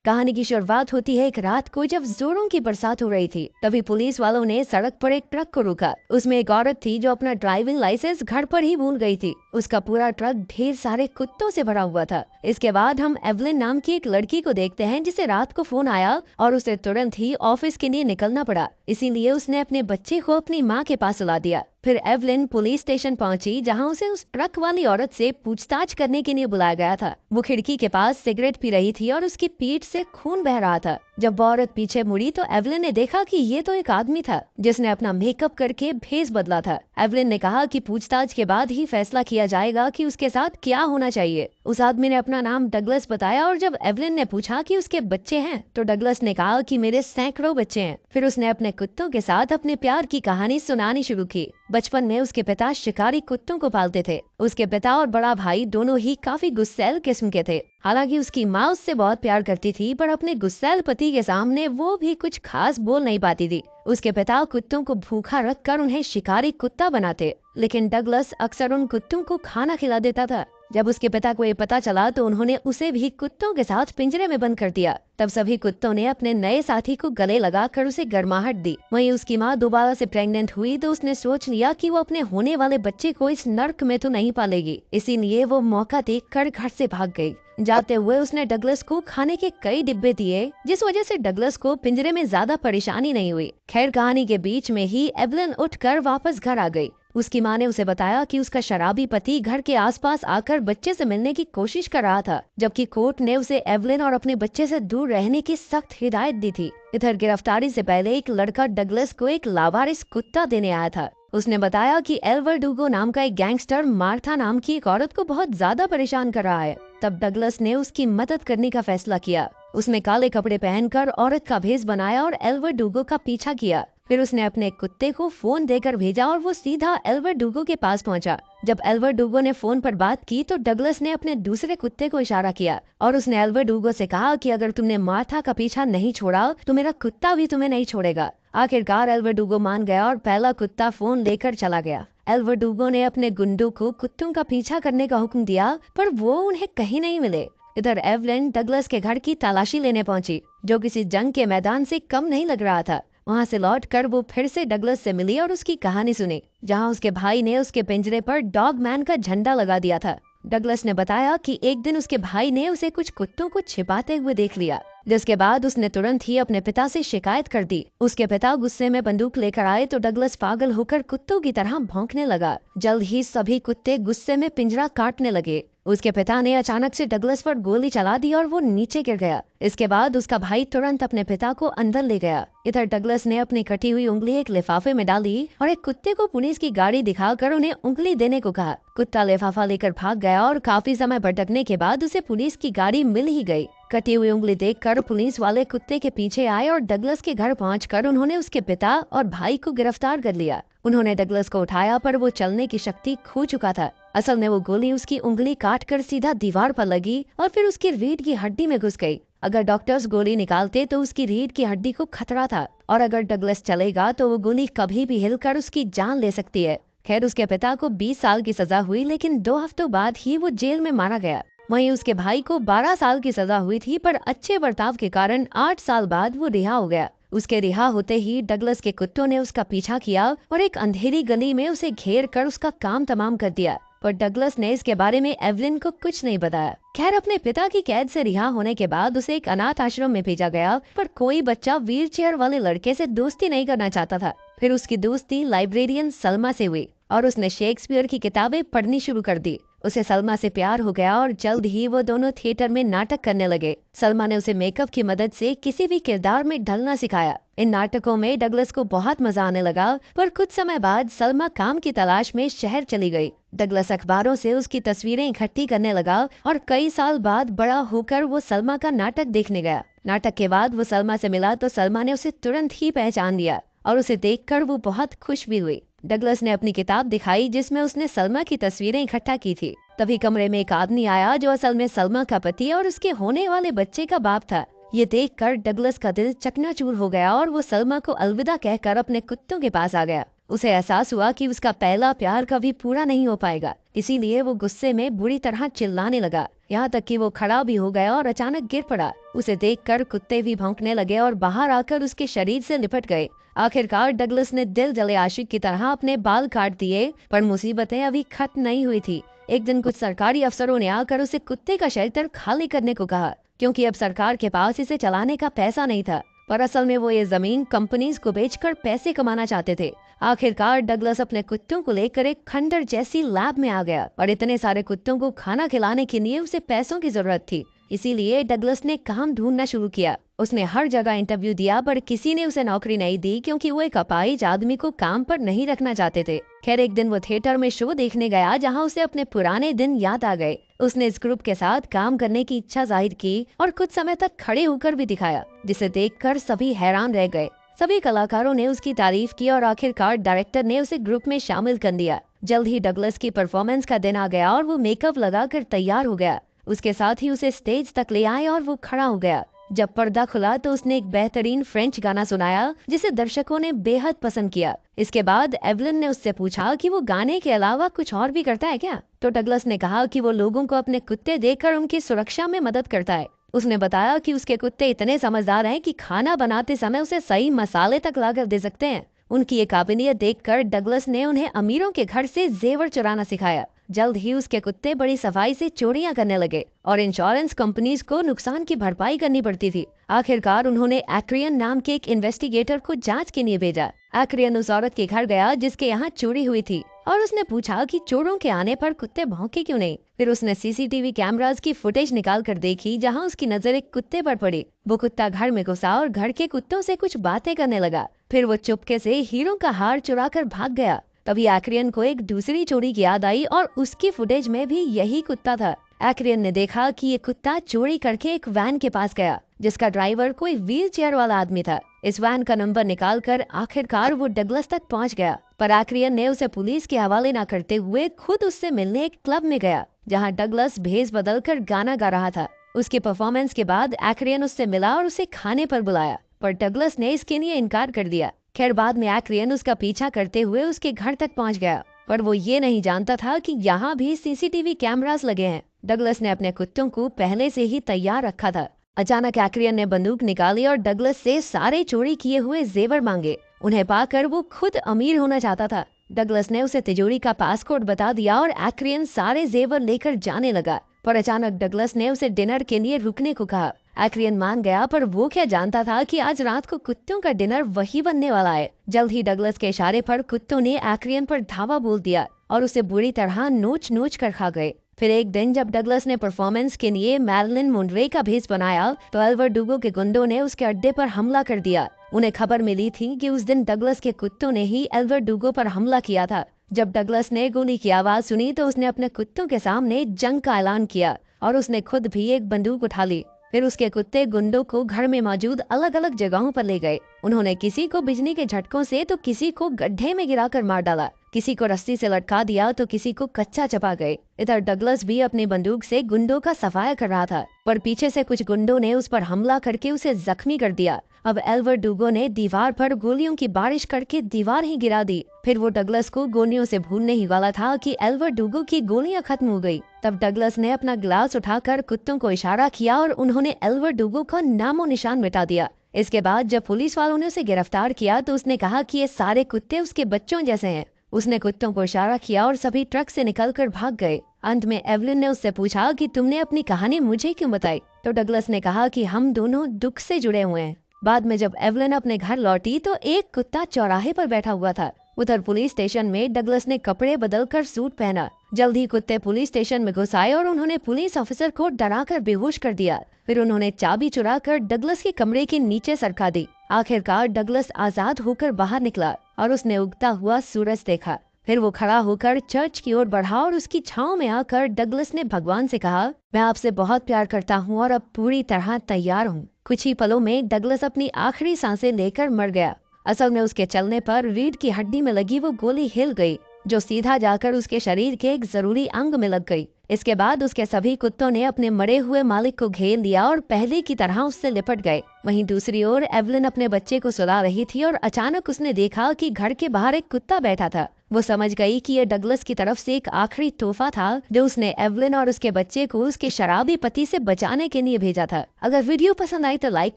कहानी की शुरुआत होती है एक रात को जब जोरों की बरसात हो रही थी। तभी पुलिस वालों ने सड़क पर एक ट्रक को रोका। उसमें एक औरत थी जो अपना ड्राइविंग लाइसेंस घर पर ही भूल गई थी। उसका पूरा ट्रक ढेर सारे कुत्तों से भरा हुआ था। इसके बाद हम एवलिन नाम की एक लड़की को देखते हैं जिसे रात को फोन आया और उसे तुरंत ही ऑफिस के लिए निकलना पड़ा। इसीलिए उसने अपने बच्चे को अपनी माँ के पास सुला दिया। फिर एवलिन पुलिस स्टेशन पहुंची जहां उसे उस ट्रक वाली औरत से पूछताछ करने के लिए बुलाया गया था। वो खिड़की के पास सिगरेट पी रही थी और उसकी पीठ से खून बह रहा था। जब वो औरत पीछे मुड़ी तो एवलिन ने देखा कि ये तो एक आदमी था जिसने अपना मेकअप करके भेस बदला था। एवलिन ने कहा कि पूछताछ के बाद ही फैसला किया जाएगा कि उसके साथ क्या होना चाहिए। उस आदमी ने अपना नाम डगलस बताया और जब एवलिन ने पूछा कि उसके बच्चे हैं तो डगलस ने कहा कि मेरे सैकड़ों बच्चे हैं। फिर उसने अपने कुत्तों के साथ अपने प्यार की कहानी सुनानी शुरू की। बचपन में उसके पिता शिकारी कुत्तों को पालते थे। उसके पिता और बड़ा भाई दोनों ही काफी गुस्सैल किस्म के थे। हालांकि उसकी माँ उससे बहुत प्यार करती थी, पर अपने गुस्सैल पति के सामने वो भी कुछ खास बोल नहीं पाती थी। उसके पिता कुत्तों को भूखा रखकर उन्हें शिकारी कुत्ता बनाते, लेकिन डगलस अक्सर उन कुत्तों को खाना खिला देता था। जब उसके पिता को ये पता चला तो उन्होंने उसे भी कुत्तों के साथ पिंजरे में बंद कर दिया। तब सभी कुत्तों ने अपने नए साथी को गले लगाकर उसे गर्माहट दी। वहीं उसकी माँ दोबारा से प्रेग्नेंट हुई तो उसने सोच लिया कि वो अपने होने वाले बच्चे को इस नर्क में तो नहीं पालेगी। इसीलिए वो मौका देखकर घर से भाग गई। जाते हुए उसने डगलस को खाने के कई डिब्बे दिए, जिस वजह से डगलस को पिंजरे में ज्यादा परेशानी नहीं हुई। खैर, कहानी के बीच में ही एवलिन उठकर वापस घर आ गई। उसकी माँ ने उसे बताया कि उसका शराबी पति घर के आसपास आकर बच्चे से मिलने की कोशिश कर रहा था, जबकि कोर्ट ने उसे एवलिन और अपने बच्चे से दूर रहने की सख्त हिदायत दी थी। इधर गिरफ्तारी से पहले एक लड़का डगलस को एक लावारिस कुत्ता देने आया था। उसने बताया कि एल्वर्डुगो नाम का एक गैंगस्टर मार्था नाम की एक औरत को बहुत ज्यादा परेशान कर रहा है। तब डगलस ने उसकी मदद करने का फैसला किया। उसने काले कपड़े पहनकर औरत का भेष बनाया और एल्वर्डुगो का पीछा किया। फिर उसने अपने कुत्ते को फोन देकर भेजा और वो सीधा एल्वर्डुगो के पास पहुंचा। जब एल्वर्डुगो ने फोन पर बात की तो डगलस ने अपने दूसरे कुत्ते को इशारा किया और उसने एल्वर्डुगो से कहा कि अगर तुमने मार्था का पीछा नहीं छोड़ा तो मेरा कुत्ता भी तुम्हें नहीं छोड़ेगा। आखिरकार एल्वर्डुगो मान गया और पहला कुत्ता फोन लेकर चला गया। एल्वर्डुगो ने अपने गुंडों को कुत्तों का पीछा करने का हुक्म दिया, पर वो उन्हें कहीं नहीं मिले। इधर एवलिन डगलस के घर की तलाशी लेने पहुंची, जो किसी जंग के मैदान से कम नहीं लग रहा था। वहां से लौटकर वो फिर से डगलस से मिली और उसकी कहानी सुनी, जहां उसके भाई ने उसके पिंजरे पर डॉग मैन का झंडा लगा दिया था। डगलस ने बताया कि एक दिन उसके भाई ने उसे कुछ कुत्तों को छिपाते हुए देख लिया, जिसके बाद उसने तुरंत ही अपने पिता से शिकायत कर दी। उसके पिता गुस्से में बंदूक लेकर आए तो डगलस पागल होकर कुत्तों की तरह भौंकने लगा। जल्द ही सभी कुत्ते गुस्से में पिंजरा काटने लगे। उसके पिता ने अचानक से डगलस पर गोली चला दी और वो नीचे गिर गया। इसके बाद उसका भाई तुरंत अपने पिता को अंदर ले गया। इधर डगलस ने अपनी कटी हुई उंगली एक लिफाफे में डाली और एक कुत्ते को पुलिस की गाड़ी दिखाकर उन्हें उंगली देने को कहा। कुत्ता लिफाफा लेकर भाग गया और काफी समय भटकने के बाद उसे पुलिस की गाड़ी मिल ही गई। कटी हुई उंगली देखकर पुलिस वाले कुत्ते के पीछे आए और डगलस के घर पहुंचकर उन्होंने उसके पिता और भाई को गिरफ्तार कर लिया। उन्होंने डगलस को उठाया, पर वो चलने की शक्ति खो चुका था। असल में वो गोली उसकी उंगली काटकर सीधा दीवार पर लगी और फिर उसकी रीढ़ की हड्डी में घुस गई। अगर डॉक्टर्स गोली निकालते तो उसकी रीढ़ की हड्डी को खतरा था, और अगर डगलस चलेगा तो वो गोली कभी भी हिलकर उसकी जान ले सकती है। खैर, उसके पिता को 20 साल की सजा हुई, लेकिन 2 हफ्तों बाद ही वो जेल में मारा गया। वहीं उसके भाई को 12 साल की सजा हुई थी, पर अच्छे बर्ताव के कारण 8 साल बाद वो रिहा हो गया। उसके रिहा होते ही डगलस के कुत्तों ने उसका पीछा किया और एक अंधेरी गली में उसे घेर कर उसका काम तमाम कर दिया, पर डगलस ने इसके बारे में एवलिन को कुछ नहीं बताया। खैर, अपने पिता की कैद से रिहा होने के बाद उसे एक अनाथ आश्रम में भेजा गया, पर कोई बच्चा व्हीलचेयर वाले लड़के से दोस्ती नहीं करना चाहता था। फिर उसकी दोस्ती लाइब्रेरियन सलमा से हुई और उसने शेक्सपियर की किताबें पढ़नी शुरू कर दी। उसे सलमा से प्यार हो गया और जल्द ही वो दोनों थिएटर में नाटक करने लगे। सलमा ने उसे मेकअप की मदद से किसी भी किरदार में ढलना सिखाया। इन नाटकों में डगलस को बहुत मजा आने लगा, पर कुछ समय बाद सलमा काम की तलाश में शहर चली गई। डगलस अखबारों से उसकी तस्वीरें इकट्ठी करने लगा और कई साल बाद बड़ा होकर वो सलमा का नाटक देखने गया। नाटक के बाद वो सलमा से मिला तो सलमा ने उसे तुरंत ही पहचान लिया और उसे देखकर वो बहुत खुश भी हुई। डगलस ने अपनी किताब दिखाई जिसमें उसने सलमा की तस्वीरें इकट्ठा की थी। तभी कमरे में एक आदमी आया जो असल में सलमा का पति और उसके होने वाले बच्चे का बाप था। ये देखकर डगलस का दिल चकनाचूर हो गया और वो सलमा को अलविदा कहकर अपने कुत्तों के पास आ गया। उसे एहसास हुआ कि उसका पहला प्यार कभी पूरा नहीं हो पाएगा, इसीलिए वो गुस्से में बुरी तरह चिल्लाने लगा, यहाँ तक कि वो खड़ा भी हो गया और अचानक गिर पड़ा। उसे देखकर कुत्ते भी भौंकने लगे और बाहर आकर उसके शरीर से लिपट गए। आखिरकार डगलस ने दिल जले आशिक की तरह अपने बाल काट दिए, पर मुसीबतें अभी खत्म नहीं हुई थी। एक दिन कुछ सरकारी अफसरों ने आकर उसे कुत्ते का शेल्टर खाली करने को कहा, क्योंकि अब सरकार के पास इसे चलाने का पैसा नहीं था। पर असल में वो ये जमीन कंपनीज को बेचकर पैसे कमाना चाहते थे। आखिरकार डगलस अपने कुत्तों को लेकर एक खंडर जैसी लैब में आ गया और इतने सारे कुत्तों को खाना खिलाने के लिए उसे पैसों की जरूरत थी। इसीलिए डगलस ने काम ढूंढना शुरू किया। उसने हर जगह इंटरव्यू दिया, पर किसी ने उसे नौकरी नहीं दी, क्योंकि वो एक अपाहिज आदमी को काम पर नहीं रखना चाहते थे। खैर, एक दिन वो थिएटर में शो देखने गया, जहां उसे अपने पुराने दिन याद आ गए। उसने इस ग्रुप के साथ काम करने की इच्छा जाहिर की और कुछ समय तक खड़े होकर भी दिखाया, जिसे देखकर सभी हैरान रह गए। सभी कलाकारों ने उसकी तारीफ की और आखिरकार डायरेक्टर ने उसे ग्रुप में शामिल कर दिया। जल्द ही डगलस की परफॉर्मेंस का दिन आ गया और वो मेकअप लगाकर तैयार हो गया। उसके साथ ही उसे स्टेज तक ले आए और वो खड़ा हो गया। जब पर्दा खुला तो उसने एक बेहतरीन फ्रेंच गाना सुनाया, जिसे दर्शकों ने बेहद पसंद किया। इसके बाद एवलिन ने उससे पूछा कि वो गाने के अलावा कुछ और भी करता है क्या। तो डगलस ने कहा कि वो लोगों को अपने कुत्ते देखकर उनकी सुरक्षा में मदद करता है। उसने बताया कि उसके कुत्ते इतने समझदार हैं कि खाना बनाते समय उसे सही मसाले तक लाकर दे सकते हैं। उनकी ये काबिलियत देखकर डगलस ने उन्हें अमीरों के घर से जेवर चुराना सिखाया। जल्द ही उसके कुत्ते बड़ी सफाई से चोरियां करने लगे और इंश्योरेंस कंपनीज को नुकसान की भरपाई करनी पड़ती थी। आखिरकार उन्होंने एक्रियन नाम के एक इन्वेस्टिगेटर को जांच के लिए भेजा। एक्रियन उस औरत के घर गया जिसके यहाँ चोरी हुई थी और उसने पूछा कि चोरों के आने पर कुत्ते भौंके क्यों नहीं। फिर उसने सीसीटीवी कैमरास की फुटेज निकाल कर देखी, जहाँ उसकी नजर एक कुत्ते पर पड़ी। वो कुत्ता घर में घुसा और घर के कुत्तों से कुछ बातें करने लगा। फिर वो चुपके से हीरो का हार चुरा कर भाग गया। तभी एक्रियन को एक दूसरी चोरी की याद आई और उसकी फुटेज में भी यही कुत्ता था। एक्रियन ने देखा कि ये कुत्ता चोरी करके एक वैन के पास गया, जिसका ड्राइवर कोई व्हील चेयर वाला आदमी था। इस वैन का नंबर निकालकर आखिरकार वो डगलस तक पहुंच गया, पर एक्रियन ने उसे पुलिस के हवाले न करते हुए खुद उससे मिलने एक क्लब में गया, जहां डगलस भेस बदलकर गाना गा रहा था। उसके परफॉर्मेंस के बाद एक्रियन उससे मिला और उसे खाने पर बुलाया, पर डगलस ने इसके लिए इनकार कर दिया। खैर, बाद में एक्रियन उसका पीछा करते हुए उसके घर तक पहुंच गया, पर वो ये नहीं जानता था कि यहाँ भी सीसीटीवी कैमरास लगे हैं। डगलस ने अपने कुत्तों को पहले से ही तैयार रखा था। अचानक एक्रियन ने बंदूक निकाली और डगलस से सारे चोरी किए हुए जेवर मांगे। उन्हें पाकर वो खुद अमीर होना चाहता था। डगलस ने उसे तिजोरी का पासकोड बता दिया और एक्रियन सारे जेवर लेकर जाने लगा, पर अचानक डगलस ने उसे डिनर के लिए रुकने को कहा। एक्रियन मान गया, पर वो क्या जानता था कि आज रात को कुत्तों का डिनर वही बनने वाला है। जल्द ही डगलस के इशारे पर कुत्तों ने एक्रियन पर धावा बोल दिया और उसे बुरी तरह नोच नोच कर खा गए। फिर एक दिन जब डगलस ने परफॉर्मेंस के लिए मैरिलिन मोनरे का भेस बनाया, तो एल्वर्डुगो के गुंडों ने उसके अड्डे पर हमला कर दिया। उन्हें खबर मिली थी कि उस दिन डगलस के कुत्तों ने ही एल्वर्डुगो पर हमला किया था। जब डगलस ने गोली की आवाज सुनी तो उसने अपने कुत्तों के सामने जंग का ऐलान किया और उसने खुद भी एक बंदूक उठा ली। फिर उसके कुत्ते गुंडों को घर में मौजूद अलग अलग जगहों पर ले गए। उन्होंने किसी को बिजली के झटकों से तो किसी को गड्ढे में गिराकर मार डाला, किसी को रस्सी से लटका दिया तो किसी को कच्चा चपा गए। इधर डगलस भी अपनी बंदूक से गुंडों का सफाया कर रहा था, पर पीछे से कुछ गुंडों ने उस पर हमला करके उसे जख्मी कर दिया। अब एल्वर्डुगो ने दीवार पर गोलियों की बारिश करके दीवार ही गिरा दी। फिर वो डगलस को गोलियों से भूनने ही वाला था कि एल्वर्डुगो की गोलियां खत्म हो गई। तब डगलस ने अपना ग्लास उठाकर कुत्तों को इशारा किया और उन्होंने एल्वर्डुगो का नामो निशान मिटा दिया। इसके बाद जब पुलिस वालों ने उसे गिरफ्तार किया तो उसने कहा कि ये सारे कुत्ते उसके बच्चों जैसे हैं। उसने कुत्तों को इशारा किया और सभी ट्रक से निकलकर भाग गए। अंत में एवलिन ने उससे पूछा कि तुमने अपनी कहानी मुझे क्यों बताई। तो डगलस ने कहा कि हम दोनों दुख से जुड़े हुए हैं। बाद में जब एवलिन अपने घर लौटी तो एक कुत्ता चौराहे पर बैठा हुआ था। उधर पुलिस स्टेशन में डगलस ने कपड़े बदलकर सूट पहना। जल्द ही कुत्ते पुलिस स्टेशन में घुस आए और उन्होंने पुलिस ऑफिसर को डराकर बेहोश कर दिया। फिर उन्होंने चाबी चुराकर डगलस के कमरे के नीचे सरका दी। आखिरकार डगलस आजाद होकर बाहर निकला और उसने उगता हुआ सूरज देखा। फिर वो खड़ा होकर चर्च की ओर बढ़ा और उसकी छांव में आकर डगलस ने भगवान से कहा, मैं आपसे बहुत प्यार करता हूँ और अब पूरी तरह तैयार हूँ। कुछ ही पलों में डगलस अपनी आखिरी सांसें लेकर मर गया। असल में उसके चलने पर रीढ़ की हड्डी में लगी वो गोली हिल गई जो सीधा जाकर उसके शरीर के एक जरूरी अंग में लग गई। इसके बाद उसके सभी कुत्तों ने अपने मरे हुए मालिक को घेर लिया और पहले की तरह उससे लिपट गए। वहीं दूसरी ओर एवलिन अपने बच्चे को सुला रही थी और अचानक उसने देखा कि घर के बाहर एक कुत्ता बैठा था। वो समझ गई कि ये डगलस की तरफ से एक आखिरी तोहफा था जो उसने एवलिन और उसके बच्चे को उसके शराबी पति से बचाने के लिए भेजा था। अगर वीडियो पसंद आई तो लाइक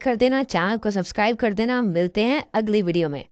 कर देना, चैनल को सब्सक्राइब कर देना। मिलते हैं अगली वीडियो में।